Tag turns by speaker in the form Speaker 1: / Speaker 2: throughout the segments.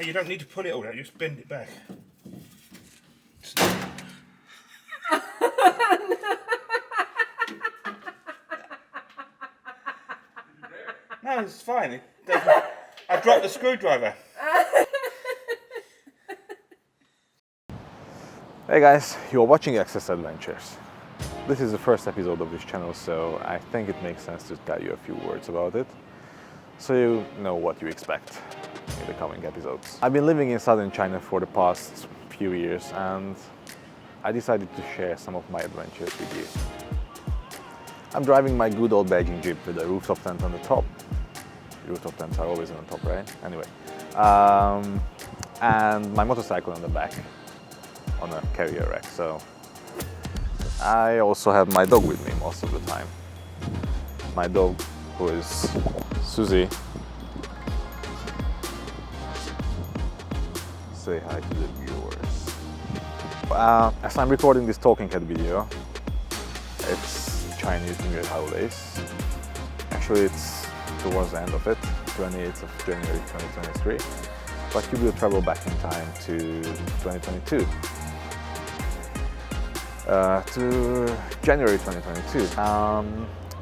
Speaker 1: Hey, you don't need to pull it all out, just bend it back. No, it's fine. I dropped the screwdriver.
Speaker 2: Hey guys, you're watching Axess Adventures. This is the first episode of this channel, so I think it makes sense to tell you a few words about it, so you know what you expect in the coming episodes. I've been living in southern China for the past few years, and I decided to share some of my adventures with you. I'm driving my good old Beijing Jeep with a rooftop tent on the top. Rooftop tents are always on the top, right? Anyway, and my motorcycle on the back on a carrier rack. So I also have my dog with me most of the time. My dog, who is Susie. Say hi to the viewers. As I'm recording this talking head video, it's Chinese New Year holidays. Actually, it's towards the end of it, 28th of January 2023, but you will travel back in time to 2022, to January 2022.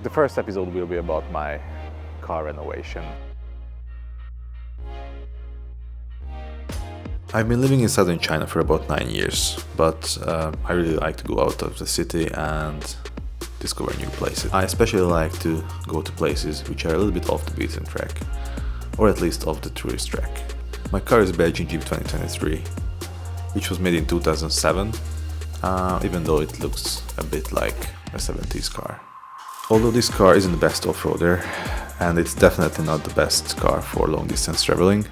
Speaker 2: The first episode will be about my car renovation. I've been living in southern China for about 9 years, but I really like to go out of the city and discover new places. I especially like to go to places which are a little bit off the beaten track, or at least off the tourist track. My car is a Beijing Jeep 2023, which was made in 2007, even though it looks a bit like a 70s car. Although this car isn't the best off-roader, and it's definitely not the best car for long distance traveling,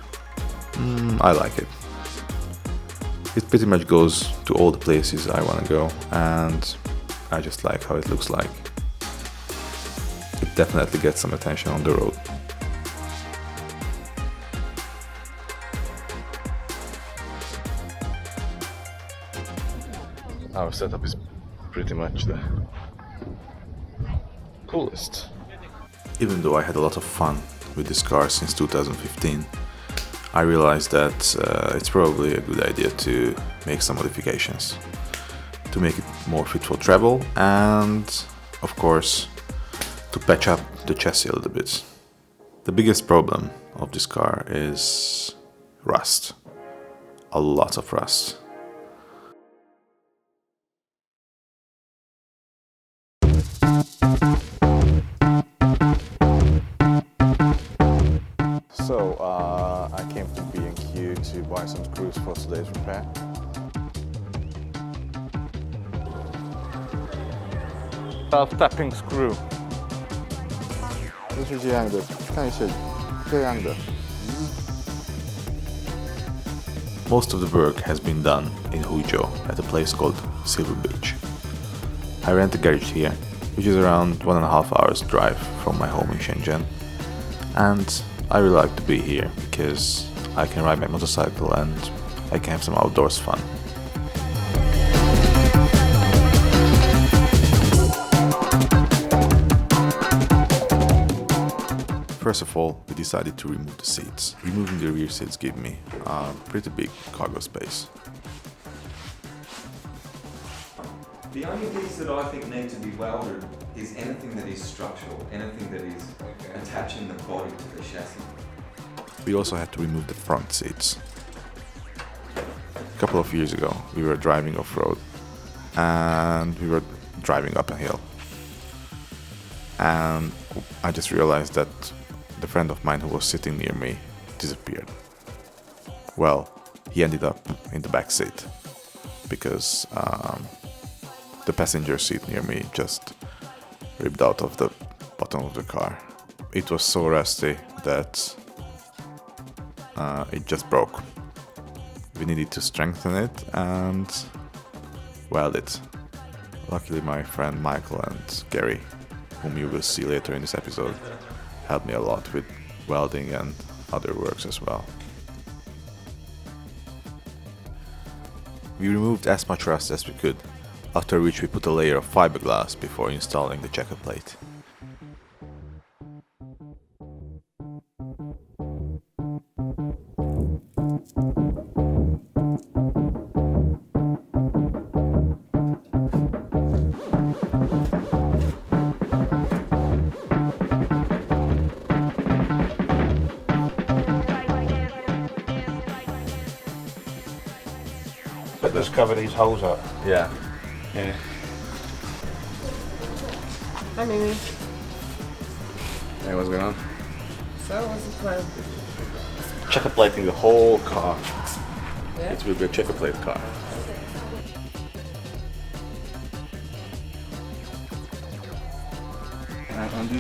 Speaker 2: I like it. It pretty much goes to all the places I want to go, and I just like how it looks like. It definitely gets some attention on the road. Our setup is pretty much the coolest. Even though I had a lot of fun with this car since 2015, I realized that it's probably a good idea to make some modifications to make it more fit for travel, and of course to patch up the chassis a little bit. The biggest problem of this car is rust. A lot of rust. So I came to B&Q to buy some screws for today's repair. Self-tapping screw. 就是这样的，看一下，这样的。Most of the work has been done in Huzhou at a place called Silver Beach. I rent a garage here, which is around 1.5 hours drive from my home in Shenzhen, and I really like to be here because I can ride my motorcycle and I can have some outdoors fun. First of all, we decided to remove the seats. Removing the rear seats gave me a pretty big cargo space.
Speaker 3: The only piece that I think need to be welded is anything that is structural, anything that is attaching the body to the chassis.
Speaker 2: We also had to remove the front seats. A couple of years ago, we were driving off-road and we were driving up a hill. And I just realized that the friend of mine who was sitting near me disappeared. Well, he ended up in the back seat because the passenger seat near me just ripped out of the bottom of the car. It was so rusty that it just broke. We needed to strengthen it and weld it. Luckily my friend Michael and Gary, whom you will see later in this episode, helped me a lot with welding and other works as well. We removed as much rust as we could, after which we put a layer of fiberglass before installing the checker plate.
Speaker 1: cover these holes up.
Speaker 2: Yeah.
Speaker 1: Yeah.
Speaker 4: Hi, Mimi.
Speaker 2: Hey, what's going on?
Speaker 4: So, what's the plan?
Speaker 2: Checker plating the whole car.
Speaker 4: Yeah?
Speaker 2: It will be a checker plate car.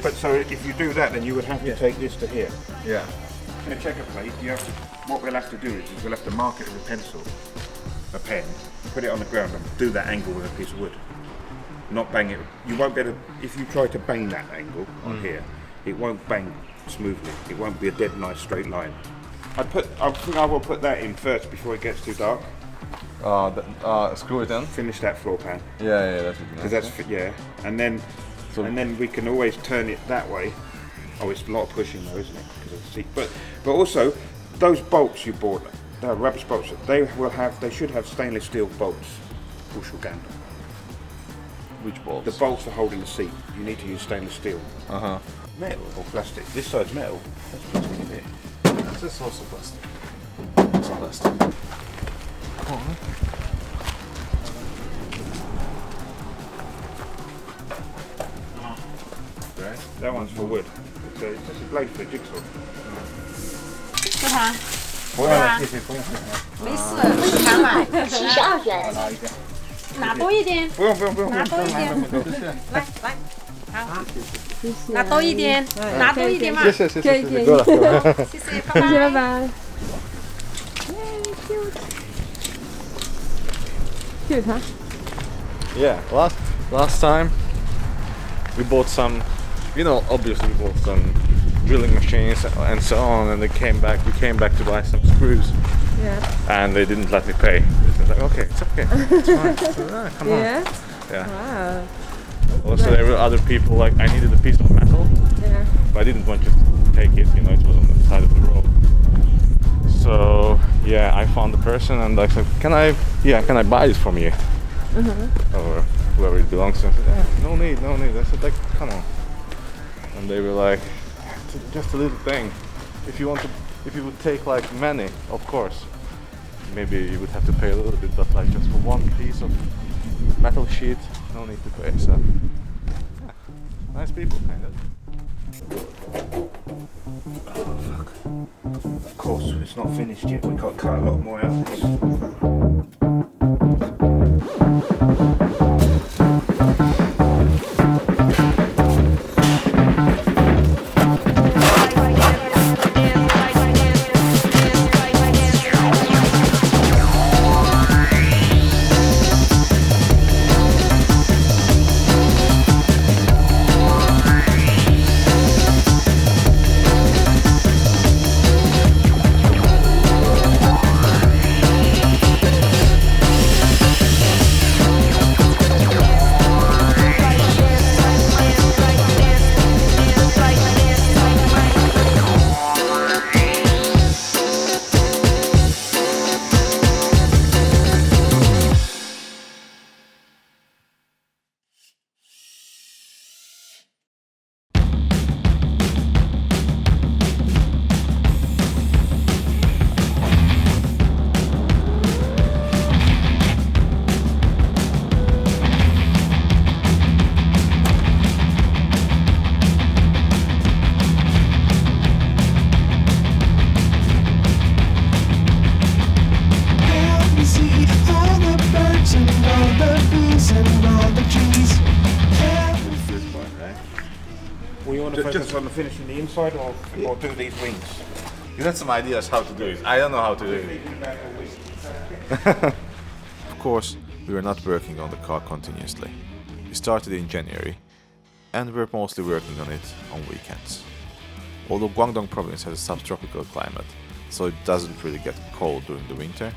Speaker 1: But so if you do that, then you would have to take this to here.
Speaker 2: Yeah.
Speaker 1: In a checker plate, you have to, what we'll have to do is we'll have to mark it with a pencil, a pen, put it on the ground and do that angle with a piece of wood. Not bang it. You won't be able to, if you try to bang that angle on here, it won't bang smoothly. It won't be a dead nice straight line. I think I will put that in first before it gets too dark.
Speaker 2: Screw it in.
Speaker 1: Finish that floor pan.
Speaker 2: Yeah, that's it.
Speaker 1: Because that's, yeah. And then we can always turn it that way. Oh, it's a lot of pushing though, isn't it? Because of the seat. But also, those bolts you bought, the rubber bolts, they should have stainless steel bolts. Bushel-gander.
Speaker 2: Which bolts?
Speaker 1: The bolts are holding the seat. You need to use stainless steel.
Speaker 2: Uh-huh.
Speaker 1: Metal or plastic. This side's metal. That's plastic in here.
Speaker 2: This is also plastic. It's plastic. Cool.
Speaker 1: Right. That one's for wood. It's just a blade for a jigsaw.
Speaker 4: 不谈，
Speaker 1: 不用了，谢谢，不用。
Speaker 4: 没事，不谈买，
Speaker 5: 72元。
Speaker 1: 拿一个。
Speaker 4: 拿多一点，
Speaker 1: 不用，
Speaker 4: 拿多一点，来，好，拿多一点，拿多一点嘛，
Speaker 2: 谢谢，
Speaker 4: 可以，谢谢，拜拜。 Cute, huh?
Speaker 2: Yeah, last time we bought some, obviously we bought some drilling machines and so on, and we came back to buy some screws.
Speaker 4: Yeah.
Speaker 2: And they didn't let me pay. They was like, okay, it's fine. So, come on.
Speaker 4: Yeah.
Speaker 2: Yeah.
Speaker 4: Wow.
Speaker 2: Also, there were other people, like, I needed a piece of metal,
Speaker 4: Yeah.
Speaker 2: but I didn't want to take it, it was on the side of the road. So, yeah, I found the person and I said, can I buy this from you? Or whoever it belongs to. I said, no need. I said, like, come on. And they were like, just a little thing. If you would take like many, of course, maybe you would have to pay a little bit, but like just for one piece of metal sheet, no need to pay. So, yeah, nice people, kind of.
Speaker 1: Oh, fuck. Of course, it's not finished yet. We've got to cut a lot more out of this. Focus on the finishing the inside or do these wings?
Speaker 2: You had some ideas how to do it. I don't know how to do it. Of course, we were not working on the car continuously. We started in January, and we were mostly working on it on weekends. Although Guangdong province has a subtropical climate, so it doesn't really get cold during the winter,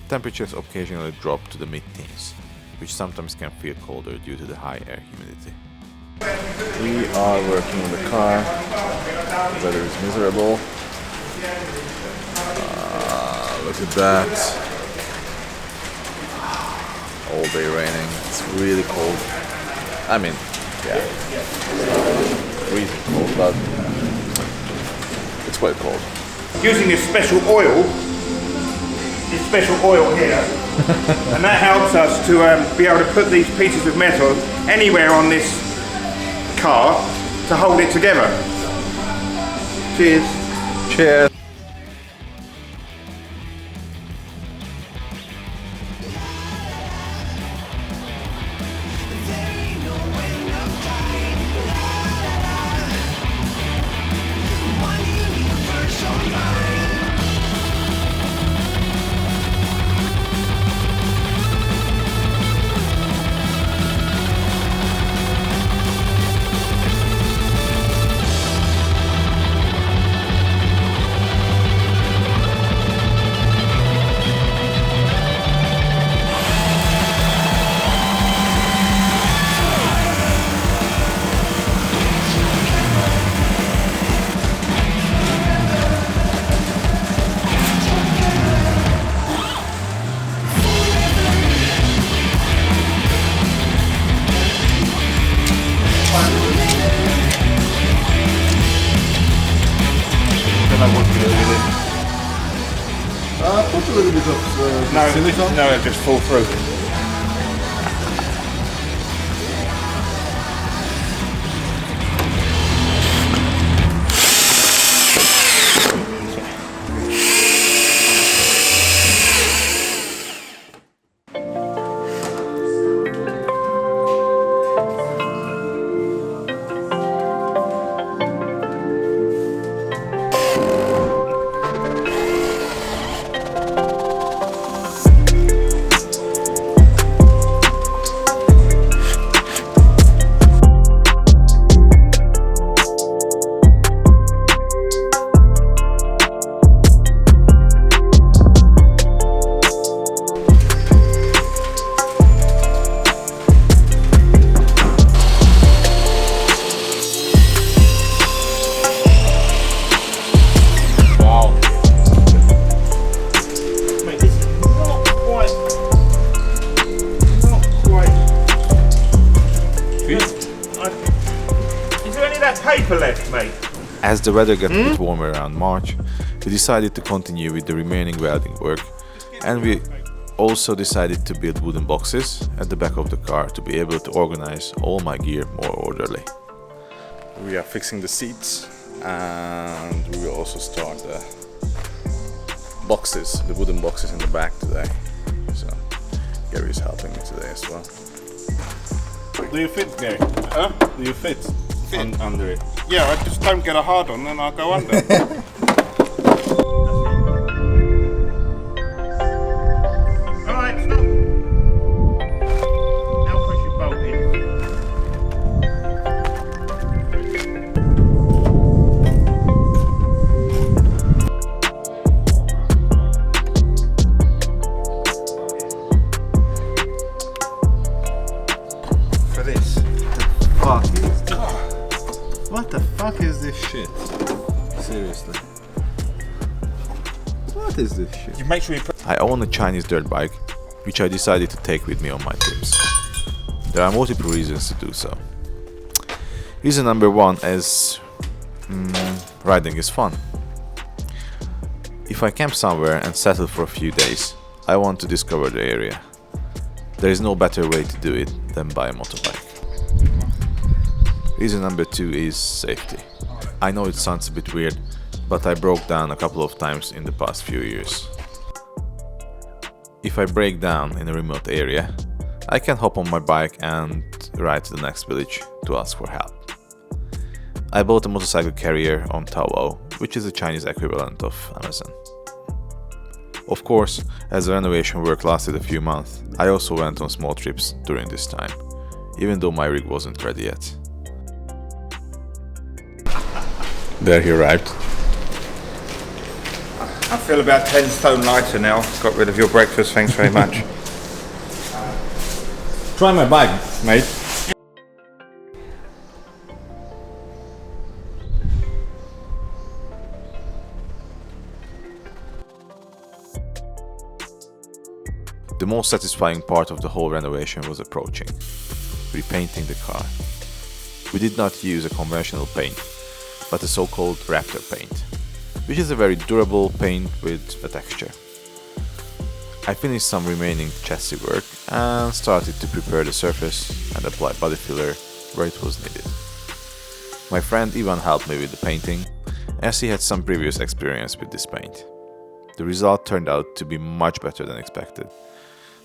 Speaker 2: temperatures occasionally drop to the mid-teens, which sometimes can feel colder due to the high air humidity. We are working on the car. The weather is miserable. Look at that. All day raining. It's really cold. I mean, yeah, freezing cold, but it's quite cold.
Speaker 1: Using this special oil, this special oil here, and that helps us to be able to put these pieces of metal anywhere on this car to hold it together. Cheers.
Speaker 2: Cheers.
Speaker 5: Put a little bit of silicone.
Speaker 1: No, it'll just fall through. Paper left, mate.
Speaker 2: As the weather got a bit warmer around March, we decided to continue with the remaining welding work, and we also decided to build wooden boxes at the back of the car to be able to organize all my gear more orderly. We are fixing the seats, and we will also start the boxes, the wooden boxes in the back today. So Gary is helping me today as well.
Speaker 5: Do you fit, Gary?
Speaker 1: Huh?
Speaker 5: Do you fit? Under it?
Speaker 1: Yeah, I just don't get a hard on, then I'll go under. Alright, stop. Now push your bolt in. For this.
Speaker 5: Fuck is this? What the fuck is this shit? Seriously. What is this shit?
Speaker 1: You make sure you put.
Speaker 2: I own a Chinese dirt bike, which I decided to take with me on my trips. There are multiple reasons to do so. Reason number one is riding is fun. If I camp somewhere and settle for a few days, I want to discover the area. There is no better way to do it than by a motorbike. Reason number two is safety. I know it sounds a bit weird, but I broke down a couple of times in the past few years. If I break down in a remote area, I can hop on my bike and ride to the next village to ask for help. I bought a motorcycle carrier on Taobao, which is the Chinese equivalent of Amazon. Of course, as the renovation work lasted a few months, I also went on small trips during this time, even though my rig wasn't ready yet. There he arrived.
Speaker 1: I feel about 10 stone lighter now. Got rid of your breakfast, thanks very much.
Speaker 5: Try my bike, mate.
Speaker 2: The most satisfying part of the whole renovation was approaching, repainting the car. We did not use a conventional paint, but a so-called Raptor paint, which is a very durable paint with a texture. I finished some remaining chassis work and started to prepare the surface and apply body filler where it was needed. My friend Ivan helped me with the painting, as he had some previous experience with this paint. The result turned out to be much better than expected.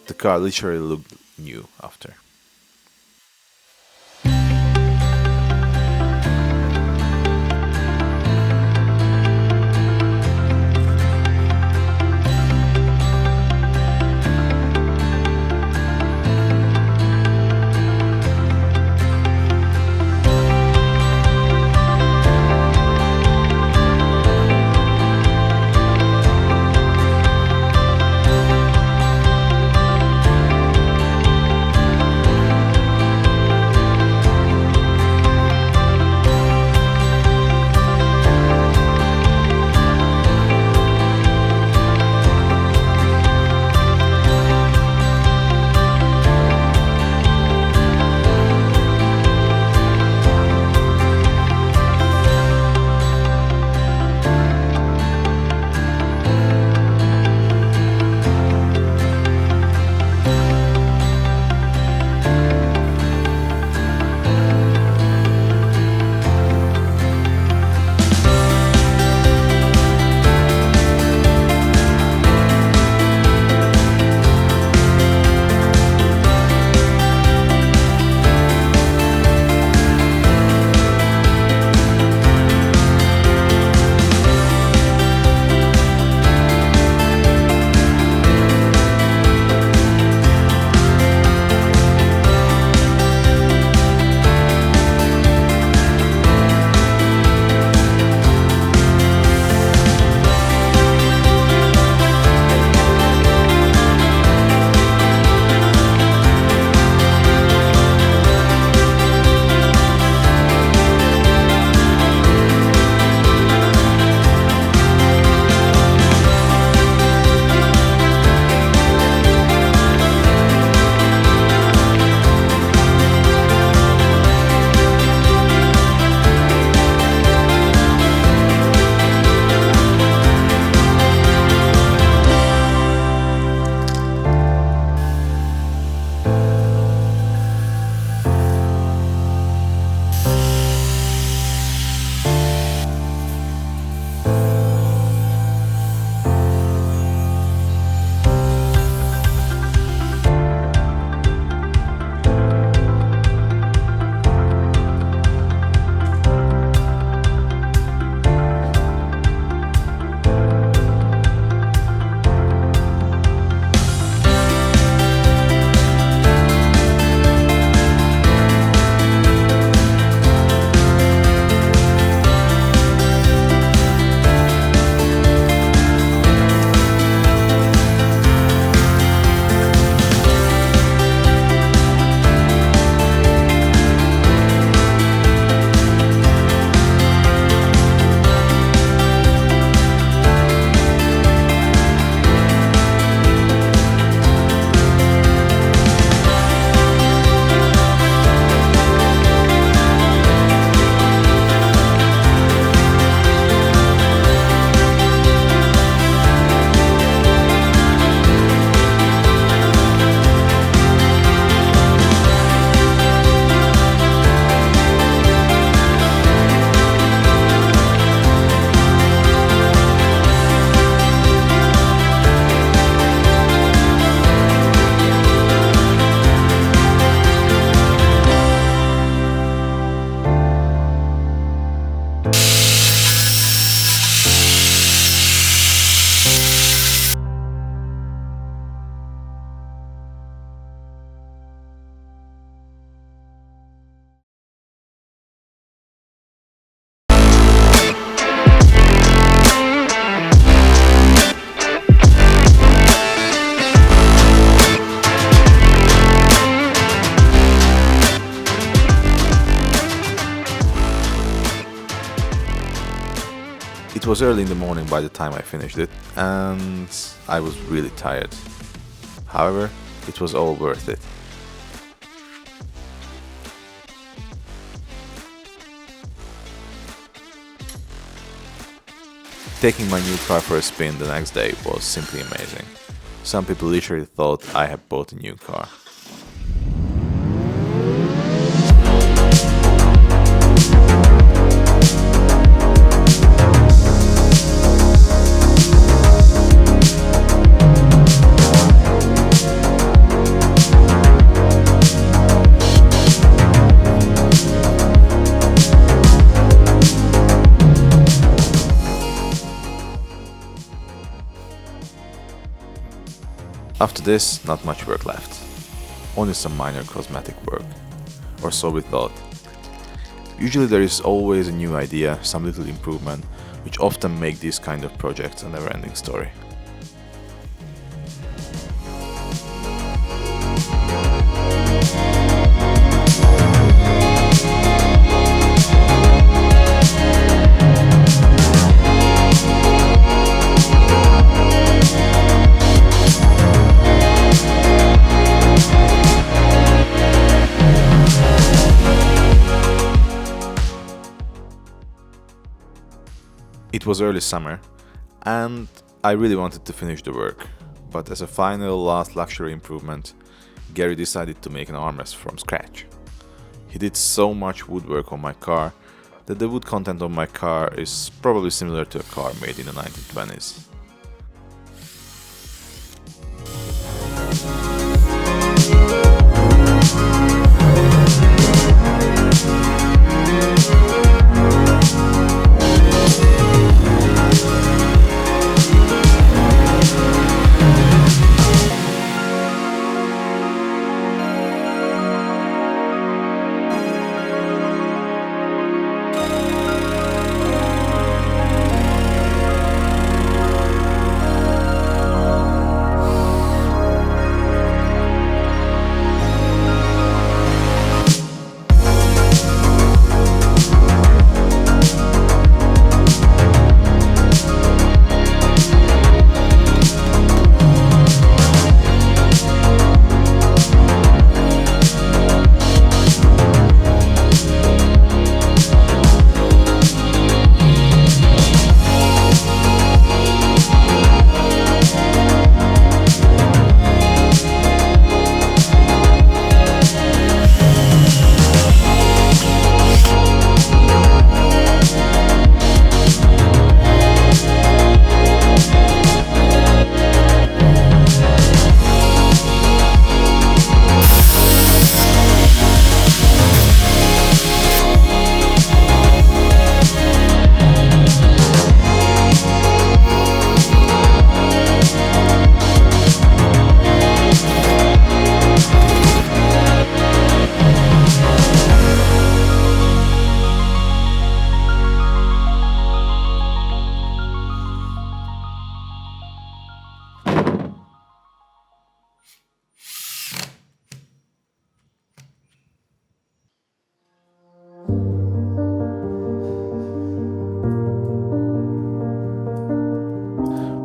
Speaker 2: The car literally looked new after. It was early in the morning by the time I finished it, and I was really tired. However, it was all worth it. Taking my new car for a spin the next day was simply amazing. Some people literally thought I had bought a new car. After this, not much work left. Only some minor cosmetic work. Or so we thought. Usually there is always a new idea, some little improvement, which often make these kind of projects a never-ending story. It was early summer, and I really wanted to finish the work, but as a final last luxury improvement, Gary decided to make an armrest from scratch. He did so much woodwork on my car that the wood content of my car is probably similar to a car made in the 1920s.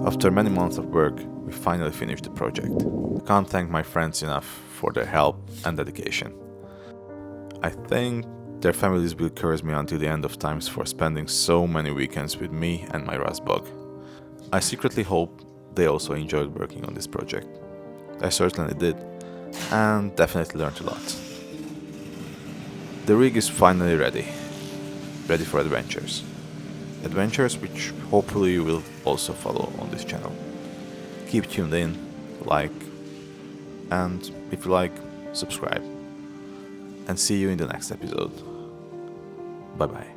Speaker 2: After many months of work, we finally finished the project. I can't thank my friends enough for their help and dedication. I think their families will curse me until the end of times for spending so many weekends with me and my Rustbug. I secretly hope they also enjoyed working on this project. I certainly did, and definitely learned a lot. The rig is finally ready for adventures. Adventures which hopefully you will also follow on this channel. Keep tuned in, like, and if you like, subscribe. And see you in the next episode. Bye bye.